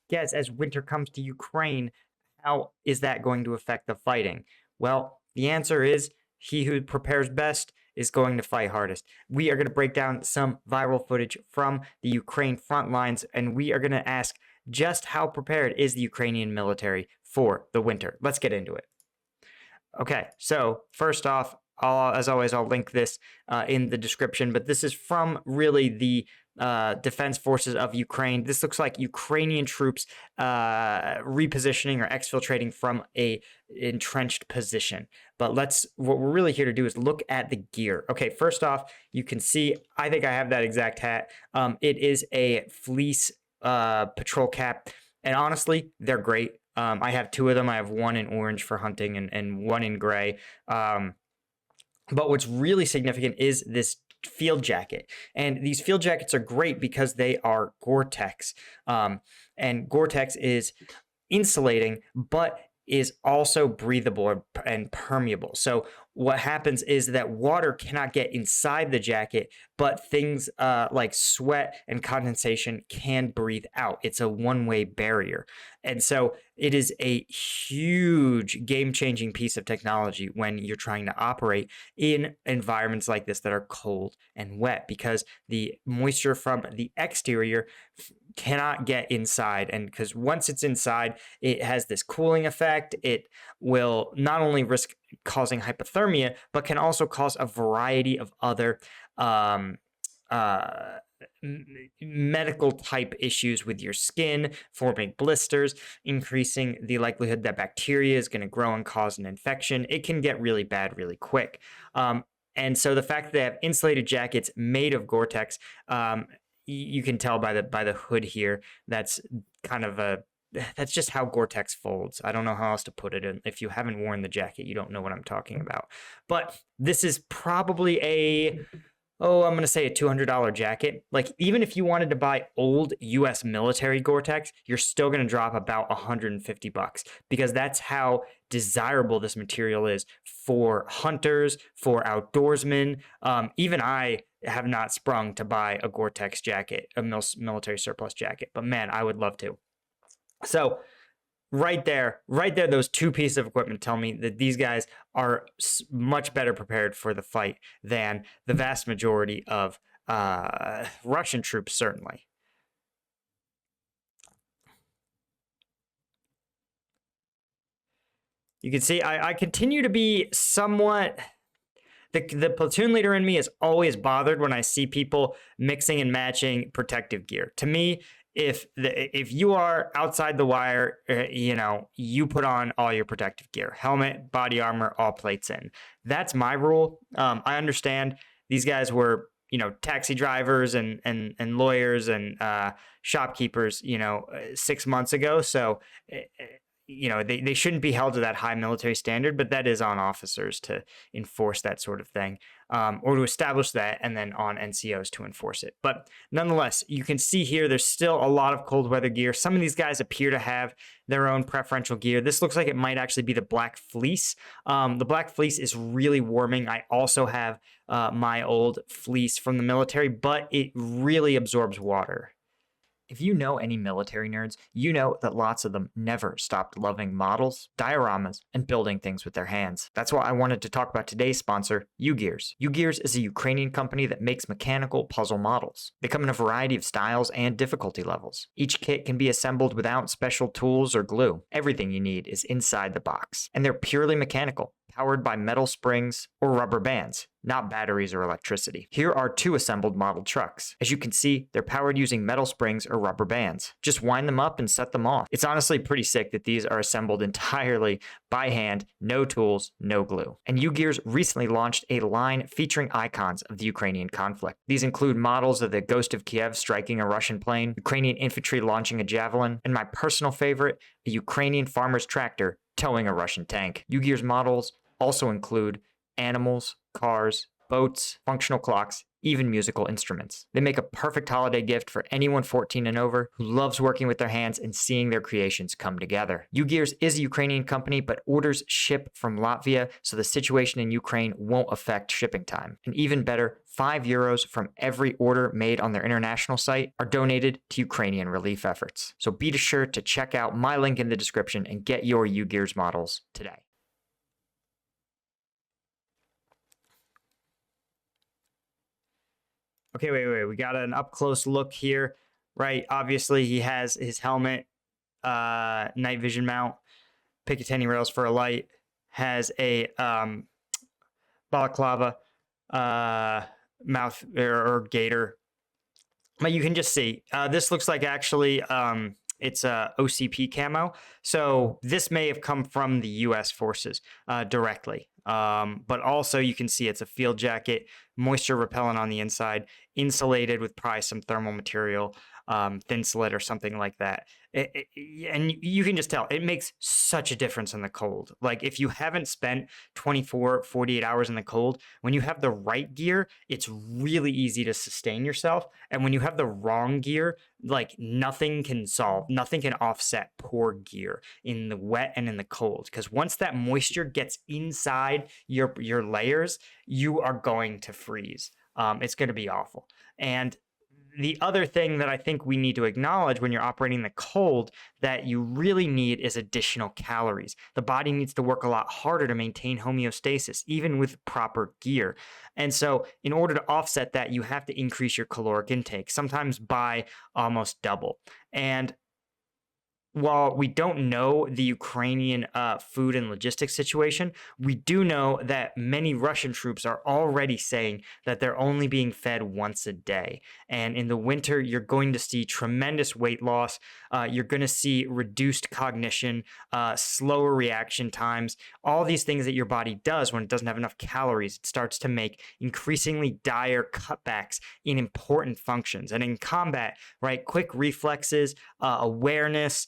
guess as winter comes to Ukraine, how is that going to affect the fighting? Well, the answer is he who prepares best is going to fight hardest. We are going to break down some viral footage from the Ukraine front lines, and we are going to ask just how prepared is the Ukrainian military for the winter. Let's get into it. Okay, so first off, as always, I'll link this in the description, but this is from really the defense forces of Ukraine. This looks like Ukrainian troops repositioning or exfiltrating from a entrenched position. But what we're really here to do is look at the gear. Okay, first off, you can see, I think I have that exact hat. It is a fleece patrol cap, and honestly, they're great. I have two of them. I have one in orange for hunting and one in gray. But what's really significant is this field jacket. And these field jackets are great because they are Gore-Tex. And Gore-Tex is insulating, but is also breathable and permeable. So what happens is that water cannot get inside the jacket, but things like sweat and condensation can breathe out. It's a one-way barrier. And so it is a huge game-changing piece of technology when you're trying to operate in environments like this that are cold and wet, because the moisture from the exterior cannot get inside. And because once it's inside, it has this cooling effect. It will not only risk causing hypothermia, but can also cause a variety of other medical type issues with your skin, forming blisters, increasing the likelihood that bacteria is going to grow and cause an infection. It can get really bad really quick. And so the fact that they have insulated jackets made of Gore-Tex, you can tell by the hood here, that's just how Gore-Tex folds. I don't know how else to put it. And if you haven't worn the jacket, you don't know what I'm talking about. But this is probably I'm going to say a $200 jacket. Like, even if you wanted to buy old US military Gore-Tex, you're still going to drop about $150 because that's how desirable this material is for hunters, for outdoorsmen. Even I have not sprung to buy a Gore-Tex jacket, a military surplus jacket, but man, I would love to. So right there, those two pieces of equipment tell me that these guys are much better prepared for the fight than the vast majority of Russian troops, certainly. You can see I continue to be somewhat... The platoon leader in me is always bothered when I see people mixing and matching protective gear. To me, if you are outside the wire, you put on all your protective gear, helmet, body armor, all plates in. That's my rule. I understand these guys were, taxi drivers and lawyers and shopkeepers, 6 months ago. So, they shouldn't be held to that high military standard, but that is on officers to enforce that sort of thing, or to establish that, and then on NCOs to enforce it. But nonetheless, you can see here there's still a lot of cold weather gear. Some of these guys appear to have their own preferential gear. This looks like it might actually be the Black Fleece. The Black Fleece is really warming. I also have my old fleece from the military, but it really absorbs water. If you know any military nerds, you know that lots of them never stopped loving models, dioramas, and building things with their hands. That's why I wanted to talk about today's sponsor, UGears. UGears is a Ukrainian company that makes mechanical puzzle models. They come in a variety of styles and difficulty levels. Each kit can be assembled without special tools or glue. Everything you need is inside the box. And they're purely mechanical, powered by metal springs or rubber bands, not batteries or electricity. Here are two assembled model trucks. As you can see, they're powered using metal springs or rubber bands. Just wind them up and set them off. It's honestly pretty sick that these are assembled entirely by hand, no tools, no glue. And UGears recently launched a line featuring icons of the Ukrainian conflict. These include models of the Ghost of Kiev striking a Russian plane, Ukrainian infantry launching a javelin, and my personal favorite, a Ukrainian farmer's tractor towing a Russian tank. UGears models also include animals, cars, boats, functional clocks, even musical instruments. They make a perfect holiday gift for anyone 14 and over who loves working with their hands and seeing their creations come together. UGears is a Ukrainian company, but orders ship from Latvia, so the situation in Ukraine won't affect shipping time. And even better, €5 from every order made on their international site are donated to Ukrainian relief efforts. So be sure to check out my link in the description and get your UGears models today. Okay, wait. We got an up-close look here, right? Obviously, he has his helmet, night vision mount, Picatinny rails for a light, has a balaclava mouth or gaiter. But you can just see, this looks like actually it's a OCP camo. So this may have come from the U.S. forces directly. But also you can see it's a field jacket, moisture repellent on the inside, insulated with probably some thermal material, thin slit or something like that. And you can just tell it makes such a difference in the cold. Like if you haven't spent 24, 48 hours in the cold, when you have the right gear, it's really easy to sustain yourself. And when you have the wrong gear, like nothing can offset poor gear in the wet and in the cold. Because once that moisture gets inside your layers, you are going to freeze. It's going to be awful. And the other thing that I think we need to acknowledge when you're operating in the cold that you really need is additional calories. The body needs to work a lot harder to maintain homeostasis, even with proper gear. And so in order to offset that, you have to increase your caloric intake, sometimes by almost double. And while we don't know the Ukrainian food and logistics situation, we do know that many Russian troops are already saying that they're only being fed once a day. And in the winter, you're going to see tremendous weight loss. You're going to see reduced cognition, slower reaction times, all these things that your body does when it doesn't have enough calories. It starts to make increasingly dire cutbacks in important functions. And in combat, right, quick reflexes, awareness,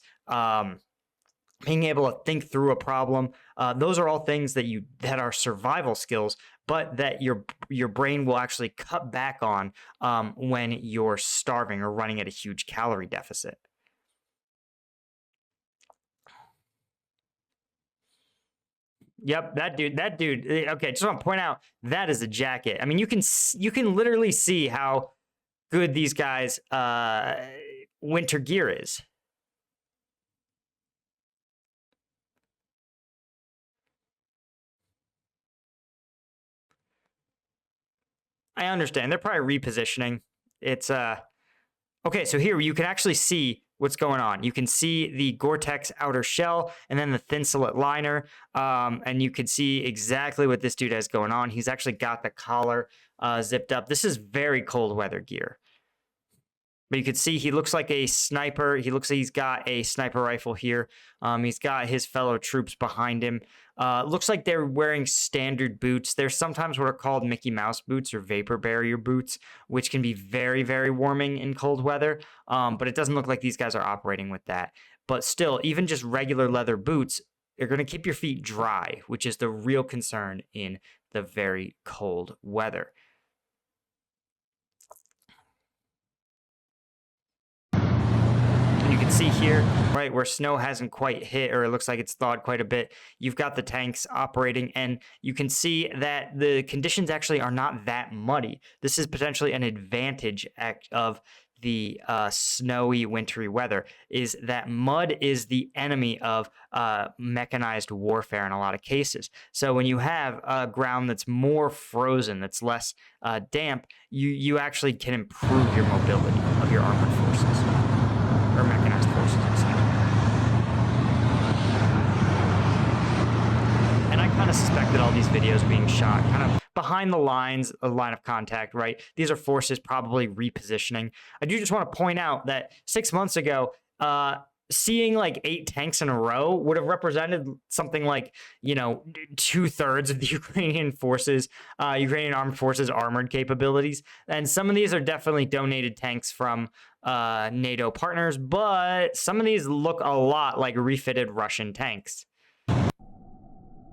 being able to think through a problem. Those are all things that are survival skills, but that your brain will actually cut back on when you're starving or running at a huge calorie deficit. Yep, that dude. Okay, just want to point out that is a jacket. I mean, you can literally see how good these guys' winter gear is. I understand. They're probably repositioning. It's okay, so here you can actually see what's going on. You can see the Gore-Tex outer shell and then the thin slit liner. And you can see exactly what this dude has going on. He's actually got the collar zipped up. This is very cold weather gear. But you can see he looks like a sniper. He looks like he's got a sniper rifle here. He's got his fellow troops behind him. Looks like they're wearing standard boots. They're sometimes what are called Mickey Mouse boots or vapor barrier boots, which can be very, very warming in cold weather. But it doesn't look like these guys are operating with that. But still, even just regular leather boots, they're going to keep your feet dry, which is the real concern in the very cold weather. See here, right, where snow hasn't quite hit, or it looks like it's thawed quite a bit, you've got the tanks operating, and you can see that the conditions actually are not that muddy. This is potentially an advantage of the snowy, wintry weather, is that mud is the enemy of mechanized warfare in a lot of cases. So when you have a ground that's more frozen, that's less damp, you actually can improve your mobility of your armored forces. Or mechanized forces, and I kind of suspected all these videos being shot kind of behind the lines, a line of contact, right? These are forces probably repositioning. I do just want to point out that 6 months ago, seeing like 8 tanks in a row would have represented something like, 2/3 of the Ukrainian forces, Ukrainian armed forces armored capabilities. And some of these are definitely donated tanks from NATO partners, but some of these look a lot like refitted Russian tanks.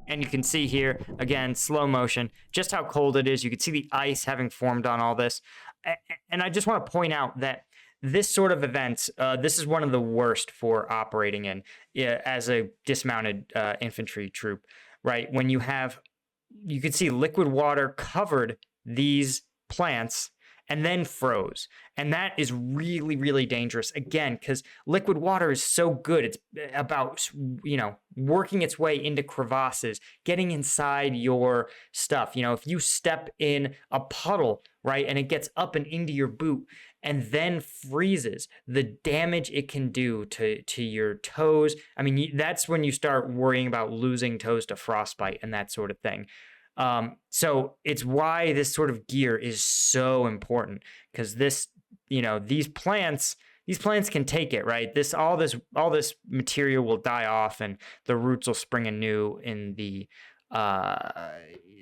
And you can see here, again, slow motion, just how cold it is. You can see the ice having formed on all this. And I just want to point out that this sort of event, this is one of the worst for operating in as a dismounted infantry troop, right? When you can see liquid water covered these plants and then froze. And that is really, really dangerous, again, because liquid water is so good. It's about, working its way into crevasses, getting inside your stuff. If you step in a puddle, right, and it gets up and into your boot and then freezes, the damage it can do to your toes. I mean, that's when you start worrying about losing toes to frostbite and that sort of thing. So it's why this sort of gear is so important, because these plants can take it, right? All this material will die off and the roots will spring anew in the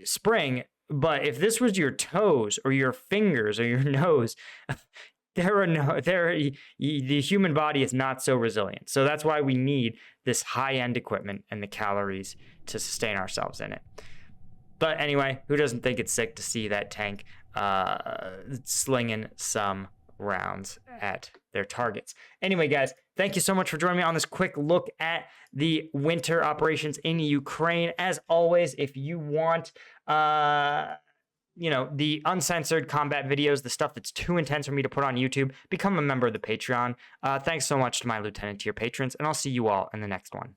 spring. But if this was your toes or your fingers or your nose, the human body is not so resilient. So that's why we need this high-end equipment and the calories to sustain ourselves in it. But anyway, who doesn't think it's sick to see that tank slinging some rounds at their targets? Anyway, guys, thank you so much for joining me on this quick look at the winter operations in Ukraine. As always, if you want the uncensored combat videos, the stuff that's too intense for me to put on YouTube, become a member of the Patreon. Thanks so much to my lieutenant tier patrons, and I'll see you all in the next one.